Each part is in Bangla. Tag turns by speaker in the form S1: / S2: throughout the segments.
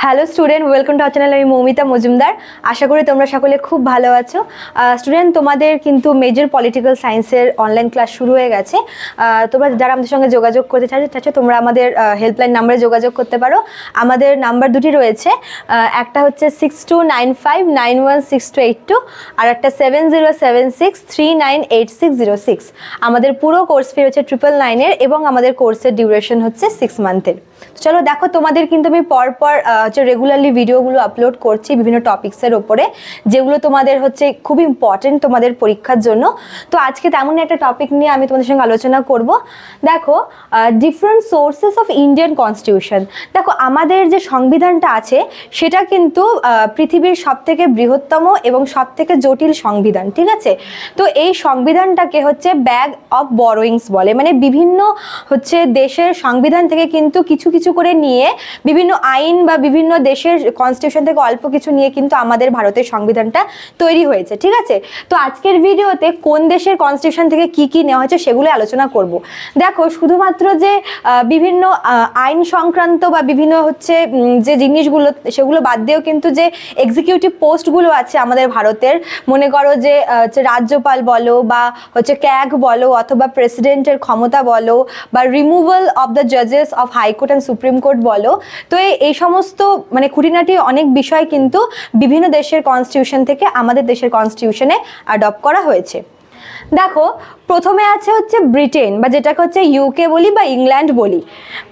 S1: Hello student, welcome to our channel. আমি মৌমিতা মজুমদার। আশা করি তোমরা সকলে খুব ভালো আছো। স্টুডেন্ট, তোমাদের কিন্তু মেজর পলিটিক্যাল সায়েন্সের অনলাইন ক্লাস শুরু হয়ে গেছে। তোমরা যারা আমাদের সঙ্গে যোগাযোগ করতে চাচ্ছ তোমরা আমাদের হেল্পলাইন নাম্বারে যোগাযোগ করতে পারো। আমাদের নাম্বার দুটি রয়েছে, একটা হচ্ছে 6295916282 আর একটা 7076398606। আমাদের পুরো কোর্স ফি হচ্ছে 999 এবং আমাদের কোর্সের ডিউরেশন হচ্ছে 6 মান্থের। চলো দেখো, তোমাদের কিন্তু আমি পরপর রেগুলারলি ভিডিওগুলো আপলোড করছি বিভিন্ন টপিক্সের ওপরে, যেগুলো তোমাদের হচ্ছে খুব ইম্পর্টেন্ট তোমাদের পরীক্ষার জন্য। তো আজকে তেমন একটা টপিক নিয়ে আমি তোমাদের সঙ্গে আলোচনা করব। দেখো, different sources of Indian constitution. দেখো, আমাদের যে সংবিধানটা আছে সেটা কিন্তু পৃথিবীর সবথেকে বৃহত্তম এবং সবথেকে জটিল সংবিধান, ঠিক আছে? তো এই সংবিধানটাকে হচ্ছে ব্যাগ অফ বরোয়িংস বলে, মানে বিভিন্ন হচ্ছে দেশের সংবিধান থেকে কিন্তু কিছু কিছু করে নিয়ে বিভিন্ন আইন বা বিভিন্ন দেশের কনস্টিটিউশন থেকে অল্প কিছু নিয়ে কিন্তু আমাদের ভারতের সংবিধানটা তৈরি হয়েছে, ঠিক আছে? তো আজকের ভিডিওতে কোন দেশের কনস্টিটিউশন থেকে কি কি নেওয়া হয়েছে সেগুলো আলোচনা করব। দেখো, শুধুমাত্র যে বিভিন্ন আইন সংক্রান্ত বা বিভিন্ন হচ্ছে যে জিনিসগুলো সেগুলো বাদ দিয়েও কিন্তু যে এক্সিকিউটিভ পোস্টগুলো আছে আমাদের ভারতের, মনে করো যে রাজ্যপাল বলো বা হচ্ছে ক্যাগ বলো অথবা প্রেসিডেন্টের ক্ষমতা বলো বা রিমুভাল অফ দ্য জাজেস of high court and supreme court বলো, তো এই সমস্ত মানে খুঁটিনাটি অনেক বিষয় কিন্তু বিভিন্ন দেশের কনস্টিটিউশন থেকে আমাদের দেশের কনস্টিটিউশনে অ্যাডপ্ট করা হয়েছে। দেখো, প্রথমে আছে হচ্ছে ব্রিটেন বা যেটাকে হচ্ছে ইউকে বলি বা ইংল্যান্ড বলি।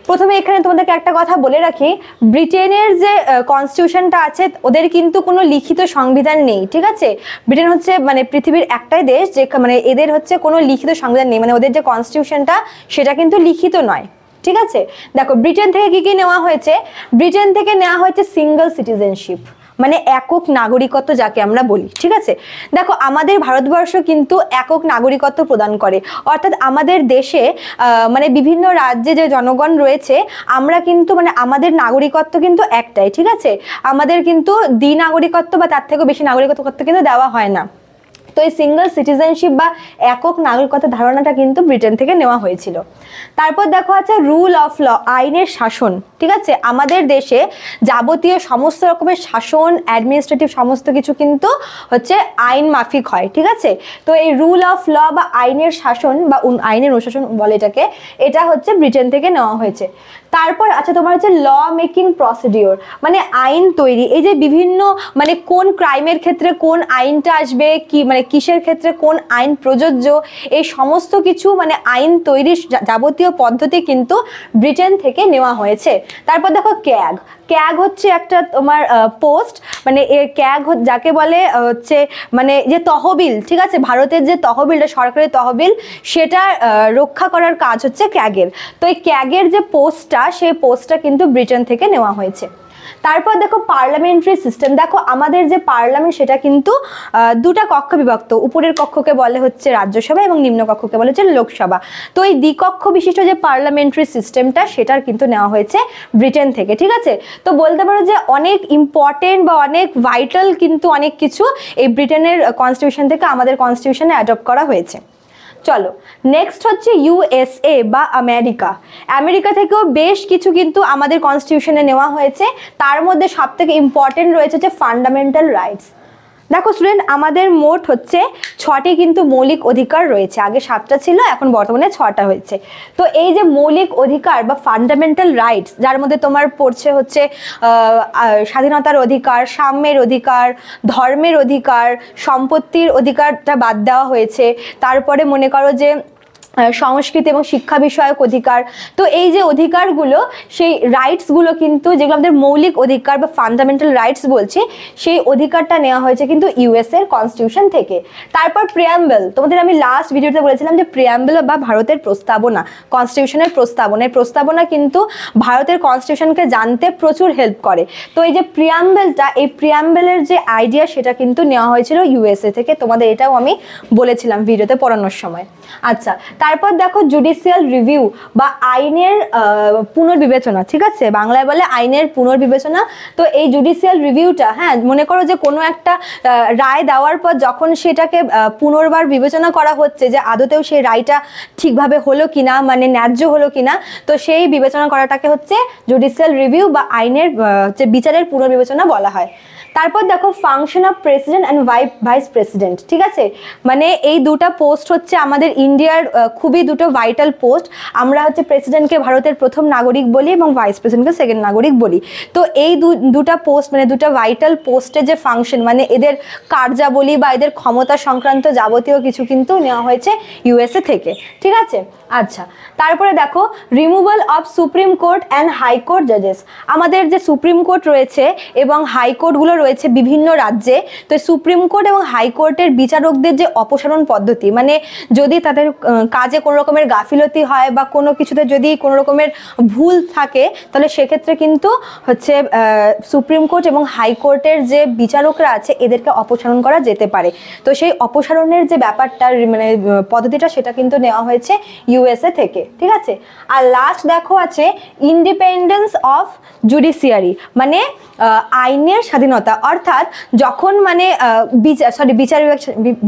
S1: প্রথমে এখানে তোমাদেরকে একটা কথা বলে রাখি, ব্রিটেনের যে কনস্টিটিউশনটা আছে ওদের কিন্তু কোনো লিখিত সংবিধান নেই, ঠিক আছে? ব্রিটেন হচ্ছে মানে পৃথিবীর একটাই দেশ যে মানে এদের হচ্ছে কোনো লিখিত সংবিধান নেই, মানে ওদের যে কনস্টিটিউশনটা সেটা কিন্তু লিখিত নয়, ঠিক আছে? দেখো, ব্রিটেন থেকে কি কি নেওয়া হয়েছে? ব্রিটেন থেকে নেওয়া হয়েছে সিঙ্গল সিটিজেনশিপ, মানে একক নাগরিকত্ব যাকে আমরা বলি, ঠিক আছে? দেখো, আমাদের ভারতবর্ষ কিন্তু একক নাগরিকত্ব প্রদান করে, অর্থাৎ আমাদের দেশে মানে বিভিন্ন রাজ্যে যে জনগণ রয়েছে আমরা কিন্তু মানে আমাদের নাগরিকত্ব কিন্তু একটাই, ঠিক আছে? আমাদের কিন্তু দ্বিনাগরিকত্ব বা তার থেকেও বেশি নাগরিকত্ব কিন্তু দেওয়া হয় না। তো এই সিঙ্গল সিটিজেনশিপ বা একক নাগরিকত্বের ধারণাটা কিন্তু ব্রিটেন থেকে নেওয়া হয়েছিল। তারপর দেখো আছে রুল অফ ল, আইনের শাসন, ঠিক আছে? আমাদের দেশে যাবতীয় সমস্ত রকমের শাসন, অ্যাডমিনিস্ট্রেটিভ সমস্ত কিছু কিন্তু হচ্ছে আইন মাফিক হয়, ঠিক আছে? তো এই রুল অফ ল বা আইনের শাসন বা আইনের অনুশাসন বলে এটাকে, এটা হচ্ছে ব্রিটেন থেকে নেওয়া হয়েছে। তারপর আচ্ছা, তোমার হচ্ছে ল মেকিং প্রসিডিওর, মানে আইন তৈরি, এই যে বিভিন্ন মানে কোন ক্রাইমের ক্ষেত্রে কোন আইনটা আসবে, কি মানে কিসের ক্ষেত্রে কোন আইন প্রযোজ্য, এই সমস্ত কিছু মানে আইন তৈরির যাবতীয় পদ্ধতি কিন্তু ব্রিটেন থেকে নেওয়া হয়েছে। তারপর দেখো ক্যাগ, ক্যাগ হচ্ছে একটা তোমার পোস্ট, মানে ক্যাগ যাকে বলে হচ্ছে মানে যে তহবিল, ঠিক আছে? ভারতের যে তহবিলটা, সরকারি তহবিল, সেটা রক্ষা করার কাজ হচ্ছে ক্যাগের। তো এই ক্যাগের যে পোস্টটা, সেই পোস্টটা কিন্তু ব্রিটেন থেকে নেওয়া হয়েছে। তারপর দেখো পার্লামেন্টারি সিস্টেম। দেখো, আমাদের যে পার্লামেন্ট সেটা কিন্তু দুটা কক্ষ বিভক্ত, উপরের কক্ষকে বলে হচ্ছে রাজ্যসভা এবং নিম্ন কক্ষকে বলে হচ্ছে লোকসভা। তো এই দ্বিকক্ষ বিশিষ্ট যে পার্লামেন্টারি সিস্টেমটা সেটার কিন্তু নেওয়া হয়েছে ব্রিটেন থেকে, ঠিক আছে? তো বলতে পারো যে অনেক ইম্পর্টেন্ট বা অনেক ভাইটাল কিন্তু অনেক কিছু এই ব্রিটেনের কনস্টিটিউশন থেকে আমাদের কনস্টিটিউশনে অ্যাডপ্ট করা হয়েছে। চলো নেক্সট হচ্ছে ইউএসএ বা আমেরিকা। আমেরিকা থেকেও বেশ কিছু কিন্তু আমাদের কনস্টিটিউশনে নেওয়া হয়েছে, তার মধ্যে সবথেকে ইম্পর্টেন্ট রয়েছে যে ফান্ডামেন্টাল রাইটস। দেখো স্টুডেন্ট, আমাদের মোট হচ্ছে 6টি কিন্তু মৌলিক অধিকার রয়েছে, আগে 7টা ছিল, এখন বর্তমানে 6টা হয়েছে। তো এই যে মৌলিক অধিকার বা ফান্ডামেন্টাল রাইটস, যার মধ্যে তোমার পড়ছে হচ্ছে স্বাধীনতার অধিকার, সাম্যের অধিকার, ধর্মের অধিকার, সম্পত্তির অধিকারটা বাদ দেওয়া হয়েছে। তারপরে মনে করো যে সংস্কৃতি এবং শিক্ষা বিষয়ক অধিকার। তো এই যে অধিকারগুলো, সেই রাইটসগুলো কিন্তু যেগুলো আমাদের মৌলিক অধিকার বা ফান্ডামেন্টাল রাইটস বলছি, সেই অধিকারটা নেওয়া হয়েছে কিন্তু ইউএস এর কনস্টিটিউশন থেকে। তারপর প্রিয়াম্বল, তোমাদের আমি লাস্ট ভিডিওতে বলেছিলাম যে প্রিয়াম্বল বা ভারতের প্রস্তাবনা, কনস্টিটিউশনের প্রস্তাবনা কিন্তু ভারতের কনস্টিটিউশনকে জানতে প্রচুর হেল্প করে। তো এই যে প্রিয়াম্বলটা, এই প্রিয়াম্বলের যে আইডিয়া সেটা কিন্তু নেওয়া হয়েছিল ইউএসএ থেকে, তোমাদের এটাও আমি বলেছিলাম ভিডিওতে পড়ানোর সময়। আচ্ছা, তারপর দেখো জুডিশিয়াল রিভিউ বা আইনের পুনর্বিবেচনা, ঠিক আছে, বাংলায় বলে আইনের পুনর্বিবেচনা। তো এই জুডিশিয়াল রিভিউটা, হ্যাঁ, মনে করো যে কোনো একটা রায় দেওয়ার পর যখন সেটাকে পুনর্বার বিবেচনা করা হচ্ছে যে আদতেও সেই রায়টা ঠিকভাবে হলো কিনা, মানে ন্যায্য হলো কিনা, তো সেই বিবেচনা করাটাকে হচ্ছে জুডিশিয়াল রিভিউ বা আইনের যে বিচারের পুনর্বিবেচনা বলা হয়। তারপর দেখো function of president and vice president, ঠিক আছে, মানে এই দুটো পোস্ট হচ্ছে আমাদের ইন্ডিয়ার খুবই দুটো ভাইটাল পোস্ট। আমরা হচ্ছে প্রেসিডেন্টকে ভারতের প্রথম নাগরিক বলি এবং ভাইস প্রেসিডেন্টকে সেকেন্ড নাগরিক বলি। তো এই দুটা পোস্ট, মানে দুটো ভাইটাল পোস্টের যে ফাংশন, মানে এদের কার্যাবলী বা এদের ক্ষমতা সংক্রান্ত যাবতীয় কিছু কিন্তু নেওয়া হয়েছে ইউএসএ থেকে, ঠিক আছে। আচ্ছা, তারপরে দেখো removal of supreme court and high court জাজেস। আমাদের যে সুপ্রিম কোর্ট রয়েছে এবং হাইকোর্টগুলো রয়েছে বিভিন্ন রাজ্যে, তো সুপ্রিম কোর্ট এবং হাইকোর্টের বিচারকদের যে অপসারণ পদ্ধতি, মানে যদি তাদের কাজে কোনো রকমের গাফিলতি হয় বা কোনো কিছুতে যদি কোনো রকমের ভুল থাকে, তাহলে সেক্ষেত্রে কিন্তু হচ্ছে সুপ্রিম কোর্ট এবং হাইকোর্টের যে বিচারকরা আছে এদেরকে অপসারণ করা যেতে পারে। তো সেই অপসারণের যে ব্যাপারটা, মানে পদ্ধতিটা, সেটা কিন্তু নেওয়া হয়েছে ইউএসএ থেকে, ঠিক আছে। আর লাস্ট দেখো আছে ইন্ডিপেন্ডেন্স অফ জুডিশিয়ারি, মানে আইনের স্বাধীনতা, অর্থাৎ যখন মানে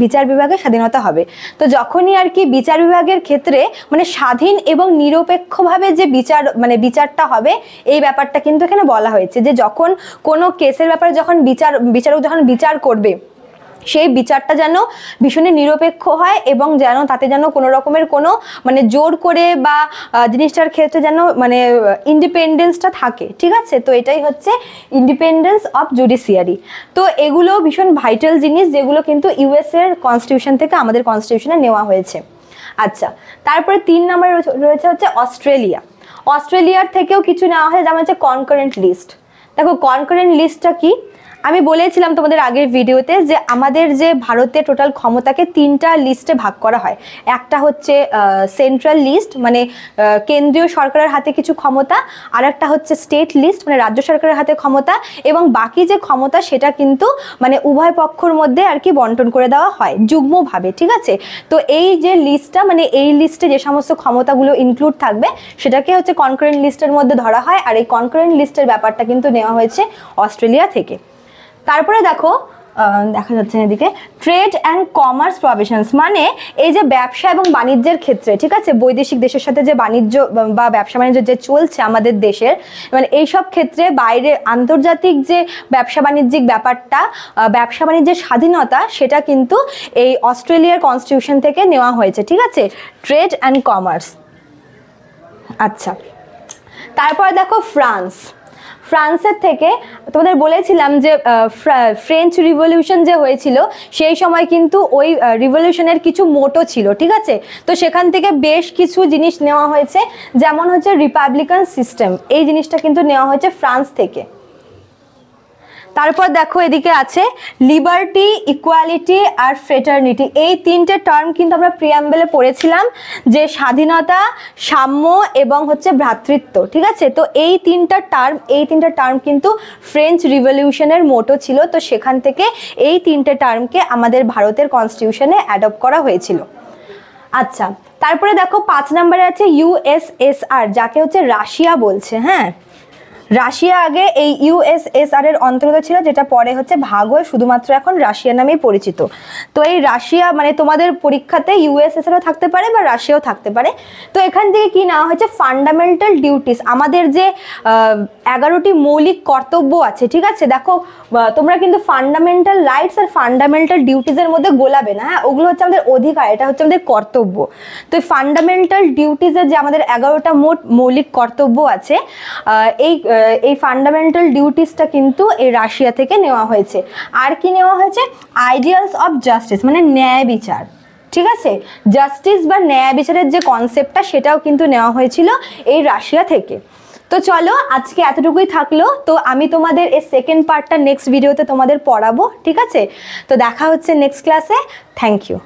S1: বিচার বিভাগের স্বাধীনতা হবে, তো যখনই আর কি বিচার বিভাগের ক্ষেত্রে মানে স্বাধীন এবং নিরপেক্ষভাবে যে বিচারটা হবে, এই ব্যাপারটা কিন্তু এখানে বলা হয়েছে যে যখন কোনো কেসের ব্যাপারে যখন বিচারক যখন বিচার করবে, সেই বিচারটা যেন ভীষণই নিরপেক্ষ হয় এবং যেন তাতে যেন কোনো রকমের কোনো মানে জোর করে বা জিনিসটার ক্ষেত্রে যেন মানে ইন্ডিপেন্ডেন্সটা থাকে, ঠিক আছে। তো এটাই হচ্ছে ইন্ডিপেন্ডেন্স অফ জুডিশিয়ারি। তো এগুলো ভীষণ ভাইটাল জিনিস, যেগুলো কিন্তু ইউএসএর কনস্টিটিউশন থেকে আমাদের কনস্টিটিউশনে নেওয়া হয়েছে। আচ্ছা, তারপরে 3 নম্বরে রয়েছে হচ্ছে অস্ট্রেলিয়া। অস্ট্রেলিয়ার থেকেও কিছু নেওয়া হয়, যেমন হচ্ছে কনকারেন্ট লিস্ট। দেখো কনকারেন্ট লিস্টটা কি, আমি বলেছিলাম তোমাদের আগের ভিডিওতে যে আমাদের যে ভারতের টোটাল ক্ষমতাকে 3টা লিস্টে ভাগ করা হয়। একটা হচ্ছে সেন্ট্রাল লিস্ট, মানে কেন্দ্রীয় সরকারের হাতে কিছু ক্ষমতা, আর একটা হচ্ছে স্টেট লিস্ট, মানে রাজ্য সরকারের হাতে ক্ষমতা, এবং বাকি যে ক্ষমতা সেটা কিন্তু মানে উভয় পক্ষের মধ্যে আর কি বন্টন করে দেওয়া হয় যুগ্মভাবে, ঠিক আছে। তো এই যে লিস্টটা, মানে এই লিস্টে যে সমস্ত ক্ষমতাগুলো ইনক্লুড থাকবে সেটাকে হচ্ছে কনকারেন্ট লিস্টের মধ্যে ধরা হয়, আর এই কনকারেন্ট লিস্টের ব্যাপারটা কিন্তু নেওয়া হয়েছে অস্ট্রেলিয়া থেকে। তারপরে দেখো দেখা যাচ্ছে এদিকে ট্রেড অ্যান্ড কমার্স প্রভিশনস, মানে এই যে ব্যবসা এবং বাণিজ্যের ক্ষেত্রে, ঠিক আছে, বৈদেশিক দেশের সাথে যে বাণিজ্য বা ব্যবসা বাণিজ্য যে চলছে আমাদের দেশের, মানে এইসব ক্ষেত্রে বাইরে আন্তর্জাতিক যে ব্যবসা বাণিজ্যিক ব্যাপারটা, ব্যবসা বাণিজ্যের স্বাধীনতা, সেটা কিন্তু এই অস্ট্রেলিয়ার কনস্টিটিউশন থেকে নেওয়া হয়েছে, ঠিক আছে, ট্রেড অ্যান্ড কমার্স। আচ্ছা, তারপর দেখো ফ্রান্সের থেকে তোমাদের বলেছিলাম যে ফ্রেঞ্চ রিভলিউশন যে হয়েছিল সেই সময় কিন্তু ওই রিভলিউশনের কিছু মোটো ছিল, ঠিক আছে। তো সেখান থেকে বেশ কিছু জিনিস নেওয়া হয়েছে, যেমন হচ্ছে রিপাবলিকান সিস্টেম, এই জিনিসটা কিন্তু নেওয়া হয়েছে ফ্রান্স থেকে। তারপর দেখো এদিকে আছে লিবার্টি, ইকুয়ালিটি আর ফ্রেটার্নিটি। এই 3টে টার্ম কিন্তু আমরা প্রিয়াম্বেলে পড়েছিলাম, যে স্বাধীনতা, সাম্য এবং হচ্ছে ভ্রাতৃত্ব, ঠিক আছে। তো এই 3টা টার্ম কিন্তু ফ্রেঞ্চ রিভলিউশনের মোটো ছিল। তো সেখান থেকে এই 3টে টার্মকে আমাদের ভারতের কনস্টিটিউশনে অ্যাডপ্ট করা হয়েছিল। আচ্ছা, তারপরে দেখো 5 নম্বরে আছে ইউএসএসআর, যাকে হচ্ছে রাশিয়া বলছে। হ্যাঁ, রাশিয়া আগে এই ইউএসএসআর এর অন্তর্গত ছিল, যেটা পরে হচ্ছে ভাগ হয়ে শুধুমাত্র এখন রাশিয়া নামেই পরিচিত। তো এই রাশিয়া, মানে তোমাদের পরীক্ষাতে ইউএসএসআরও থাকতে পারে বা রাশিয়াও থাকতে পারে। তো এখান থেকে কি নেওয়া হয়েছে, ফান্ডামেন্টাল ডিউটিস, আমাদের যে 11টি মৌলিক কর্তব্য আছে, ঠিক আছে। দেখো তোমরা কিন্তু ফান্ডামেন্টাল রাইটস আর ফান্ডামেন্টাল ডিউটিসের মধ্যে গোলাবে না, হ্যাঁ, ওগুলো হচ্ছে আমাদের অধিকার, এটা হচ্ছে আমাদের কর্তব্য। তো এই ফান্ডামেন্টাল ডিউটিসের যে আমাদের 11টা মোট মৌলিক কর্তব্য আছে, এই ফান্ডামেন্টাল ডিউটিসটা কিন্তু এই রাশিয়া থেকে নেওয়া হয়েছে। আর কি নেওয়া হয়েছে, আইডিয়ালস অফ জাস্টিস, মানে ন্যায় বিচার, ঠিক আছে। জাস্টিস বা ন্যায় বিচারের যে কনসেপ্টটা, সেটাও কিন্তু নেওয়া হয়েছিল এই রাশিয়া থেকে। তো চলো আজকে এতটুকুই থাকলো। তো আমি তোমাদের এই সেকেন্ড পার্টটা নেক্সট ভিডিওতে তোমাদের পড়াবো, ঠিক আছে। তো দেখা হচ্ছে নেক্সট ক্লাসে। Thank you.